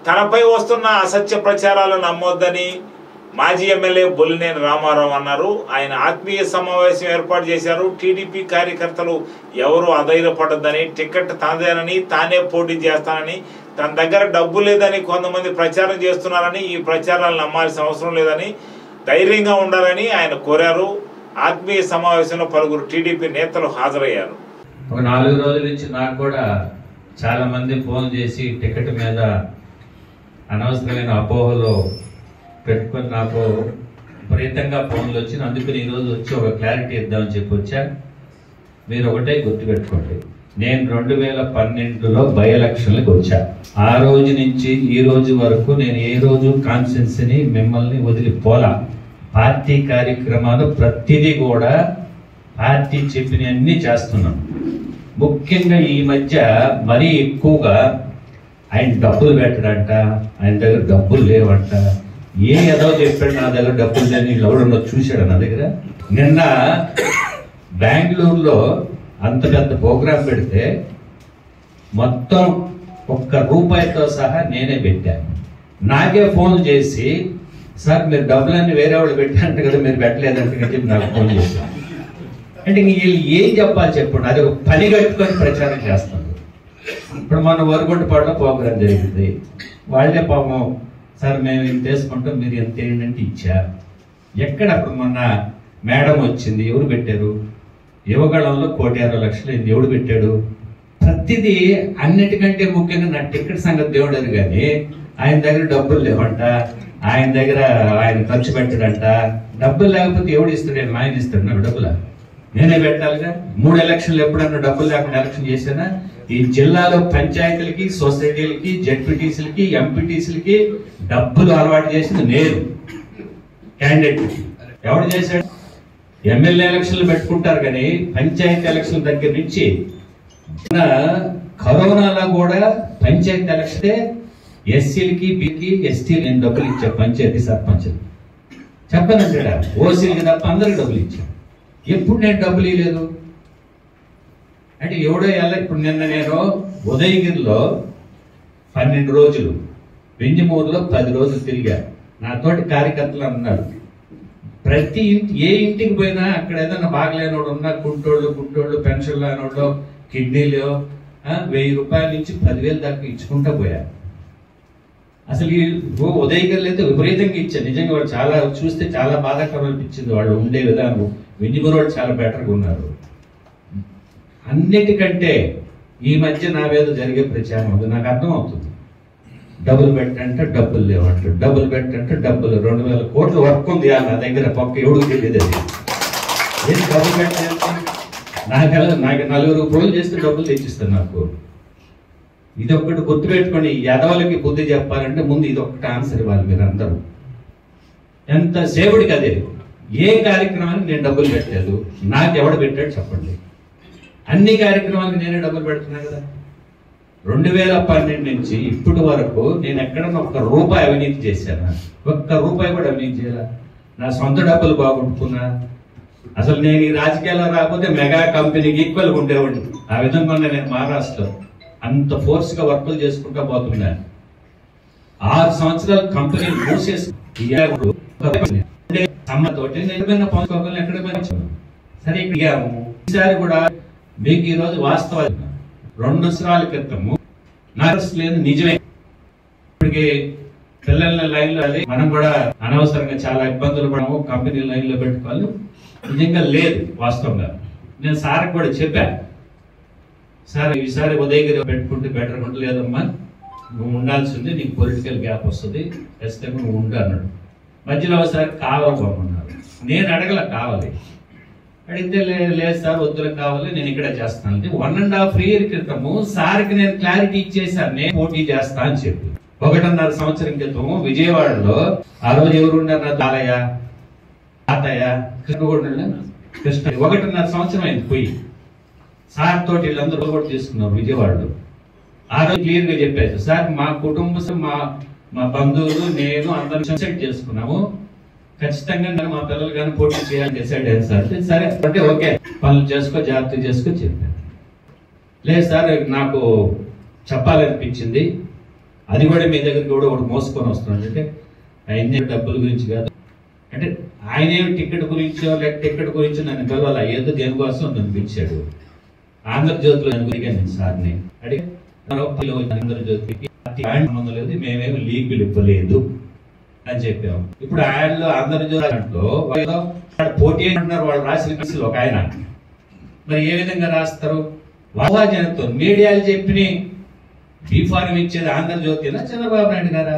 తనపై వస్తున్న అసత్య ప్రచారాలు నమ్మొద్దని మాజీ ఎమ్మెల్యే బొల్లినేని రామారావు అన్నారు. ఆయన ఆత్మీయ సమావేశం ఏర్పాటు చేశారు. టీడీపీ కార్యకర్తలు ఎవరు అధైర్యపడొద్దని, టికెట్ తనదేనని, తానే పోటీ చేస్తానని, తన దగ్గర డబ్బు లేదని కొంతమంది ప్రచారం చేస్తున్నారని, ఈ ప్రచారాలు నమ్మాల్సిన అవసరం లేదని, ధైర్యంగా ఉండాలని ఆయన కోరారు. ఆత్మీయ సమావేశంలో పలువురు టీడీపీ నేతలు హాజరయ్యారు. ఒక 4 రోజుల నుంచి నాకు కూడా చాలా మంది ఫోన్ చేసి టికెట్ మీద అనవసరమైన అపోహలో పెట్టుకొని నాకు విపరీతంగా ఫోన్లు వచ్చి, అందుకని ఈరోజు వచ్చి ఒక క్లారిటీ ఇద్దామని చెప్పి వచ్చా. మీరు ఒకటే గుర్తుపెట్టుకోండి, నేను 2012లో బై ఎలక్షన్లకు వచ్చా. ఆ రోజు నుంచి ఈ రోజు వరకు నేను ఏ రోజు కాన్స్టిట్యున్సీని మిమ్మల్ని వదిలిపోలా. పార్టీ కార్యక్రమాలు ప్రతిదీ కూడా పార్టీ చెప్పినవన్నీ చేస్తున్నాం. ముఖ్యంగా ఈ మధ్య మరీ ఎక్కువగా ఆయన డబ్బులు పెట్టడంట, ఆయన దగ్గర డబ్బులు లేవంట, ఏదో చెప్పాడు నా దగ్గర డబ్బులు లేని ఎవడన్నా చూశాడు నా దగ్గర. నిన్న బెంగళూరులో అంత పెద్ద ప్రోగ్రాం పెడితే మొత్తం ₹1 సహా నేనే పెట్టాను. నాకే ఫోన్ చేసి, సార్ మీరు డబ్బులన్నీ వేరే వాళ్ళు పెట్టారంట కదా, మీరు పెట్టలేదంటే చెప్పి నాకు ఫోన్ చేశాను. అంటే వీళ్ళు ఏం చెప్పాలి చెప్పండి, అది ఒక పని కట్టుకొని ప్రచారం చేస్తారు. ఇప్పుడు మన వరగొండపాడులో ప్రోగ్రాం జరిగింది, వాళ్ళే పాపం సార్ మేము ఇంత తీసుకుంటాం మీరు ఎంత ఏంటంటే ఇచ్చారు. ఎక్కడ అప్పుడు మొన్న మేడం వచ్చింది, ఎవరు పెట్టారు? యువగళంలో 1,60,00,000 ఎవడు పెట్టాడు? ప్రతిదీ అన్నిటికంటే ముఖ్యంగా నా టికెట్ సంగతి దేవుడు కానీ ఆయన దగ్గర డబ్బులు లేవంట, ఆయన దగ్గర ఆయన ఖర్చు పెట్టడంట. డబ్బులు లేకపోతే ఎవడు ఇస్తాడు? ఆయన ఇస్తాడు నాకు డబ్బులా? నేనే పెట్టాలిగా. 3 ఎలక్షన్లు ఎప్పుడన్నా డబ్బులు లేకుండా ఎలక్షన్ చేశానా? ఈ జిల్లాలో పంచాయతీలకి, సొసైటీలకి, జెడ్పీటీసీలకి, ఎంపీటీసీలకి డబ్బులు అలవాటు చేసింది నేను. క్యాండిడేట్ ఎవడు చేశాడు? ఎమ్మెల్యే ఎలక్షన్లు పెట్టుకుంటారు కానీ పంచాయతీ ఎలక్షన్ దగ్గర నుంచి కరోనాలో కూడా పంచాయతీ ఎలక్షనే ఎస్సీలకి, బీకి, ఎస్టీ నేను డబ్బులు ఇచ్చా. పంచాయతీ సర్పంచ్లు చెప్పనంటాడా? ఓసీలకి తప్ప అందరికి డబ్బులు ఇచ్చా. ఎప్పుడు నేను డబ్బులు ఇవ్వలేదు అంటే ఎవడో ఎలా? ఇప్పుడు నిన్న నేను ఉదయగిరిలో 12 రోజులు, వెంజమూరులో 10 రోజులు తిరిగా. నాతోటి కార్యకర్తలు అన్నారు, ప్రతి ఇంటి ఏ ఇంటికి పోయినా అక్కడ ఏదైనా బాగలేనోడు ఉన్నా, గుంటోళ్ళు పెన్షన్ లేనోళ్ళు, కిడ్నీలు ₹1000 నుంచి 10,000 దాకా ఇచ్చుకుంటా పోయా. అసలు ఈ ఉదయగిరిలో అయితే విపరీతంగా ఇచ్చారు. నిజంగా వాళ్ళు చాలా చూస్తే చాలా బాధాకరం అనిపించింది. వాళ్ళు ఉండే విధానం వెంజమూరు వాళ్ళు చాలా బెటర్గా ఉన్నారు. అన్నిటికంటే ఈ మధ్య నా మీద జరిగే ప్రచారం అది నాకు అర్థం అవుతుంది. డబ్బులు పెట్టంటే డబ్బులు లేవంట, డబ్బులు పెట్టంటే డబ్బులు 2,000 కోట్ల వర్క్ ఉంది నా దగ్గర, పక్క ఎవడికి తెలియదు. అది ఏం డబ్బులు పెట్టాలి? నాకు 4 రోజులు చేస్తే డబ్బులు తెచ్చిస్తాను నాకు. ఇది ఒక్కటి గుర్తుపెట్టుకోండి. యదవులకి బుద్ధి చెప్పాలంటే ముందు ఇది ఒక్కటి ఆన్సర్ ఇవ్వాలి మీరు అందరూ. ఎంత సేవుడికి అదే. ఏ కార్యక్రమానికి నేను డబ్బులు పెట్టలేదు, నాకు ఎవడు పెట్టాడు చెప్పండి. అన్ని కార్యక్రమాలకు నేనే డబ్బులు పెడుతున్నాను కదా. 2012 నుంచి ఇప్పటి వరకు నేను ఎక్కడన్నా ₹1 అవినీతి చేశానా? ₹1 కూడా అవినీతి చేయాల. నా సొంత డబ్బులు బాగుంటున్నా. అసలు నేను ఈ రాజకీయాల్లో రాకపోతే మెగా కంపెనీకి ఈక్వల్గా ఉండేవాడిని. ఆ విధంగా నేను మహారాష్ట్రలో అంత ఫోర్స్ గా వర్కులు చేసుకుంటా పోతున్నాను. 6 సంవత్సరాలు కంపెనీ మూసేసి సరే ఈసారి కూడా మీకు ఈ రోజు వాస్తవాలు 2 సంవత్సరాల క్రితము నాకు లేదు నిజమే. ఇప్పటికి పిల్లల లైన్ లో మనం కూడా అనవసరంగా చాలా ఇబ్బందులు పడము, కంపెనీ లైన్ లో పెట్టుకోవాలి. నిజంగా లేదు వాస్తవంగా. నేను సార్ కూడా చెప్పా, సార్ ఈసారి ఉదయగిరి పెట్టుకుంటే బెటర్ ఉండలేదమ్మా, నువ్వు ఉండాల్సింది, నీకు పొలిటికల్ గ్యాప్ వస్తుంది, ఖచ్చితంగా నువ్వు ఉండు అన్నాడు. మధ్యలో ఒకసారి కావాలన్నారు. నేను అడగల కావాలి, అడిగితే లేదు సార్ వద్దులకు కావాలి, నేను ఇక్కడే చేస్తాను. 1.5 year క్రితము సార్కి నేను క్లారిటీ ఇచ్చేసాను, నేను పోటీ చేస్తా అని చెప్పి. 1.5 సంవత్సరం క్రితం విజయవాడలో ఆ రోజు ఎవరు ఉన్నారు? నా తాతయ్య కృష్ణ 1.5 సంవత్సరం అయింది పోయి. సార్ తోటి వీళ్ళందరూ కూడా తీసుకున్నారు విజయవాడలో. ఆ రోజు క్లియర్ గా చెప్పారు, సార్ మా కుటుంబం, మా బంధువులు, నేను అందరం డిసైడ్ చేసుకున్నాము, ఖచ్చితంగా మా పిల్లలు కానీ పోటీ చేయాలని డిసైడ్ అయ్యాను సార్. సరే అంటే ఓకే పనులు చేసుకో, జాగ్రత్త చేసుకో చెప్పాను. లేదు సార్ నాకు చెప్పాలనిపించింది, అది కూడా మీ దగ్గరికి కూడా ఒకటి మోసుకొని వస్తున్నాడు. అంటే ఆయన డబ్బుల గురించి కాదు, అంటే ఆయనేమి టికెట్ గురించో లేక టికెట్ గురించో నన్ను కలవాలి ఏదో దేనికోసం నన్ను పిలిచాడు. ఆంధ్రజ్యోతిలో నేను అడిగాను సార్ని, అడిగి ఆంధ్రజ్యోతికి సంబంధం లేదు, మేమేమి లీకులు ఇవ్వలేదు అని చెప్పాము. ఇప్పుడు ఆయనలో ఆంధ్రజ్యోతిలో పోటీ అంటున్నారు వాళ్ళు రాసిన కేసులు ఒక ఆయన. మరి ఏ విధంగా రాస్తారు? వాజనతో మీడియాలు చెప్పిన బీఫారం ఇచ్చేది ఆంధ్రజ్యోతినా చంద్రబాబు నాయుడు గారా?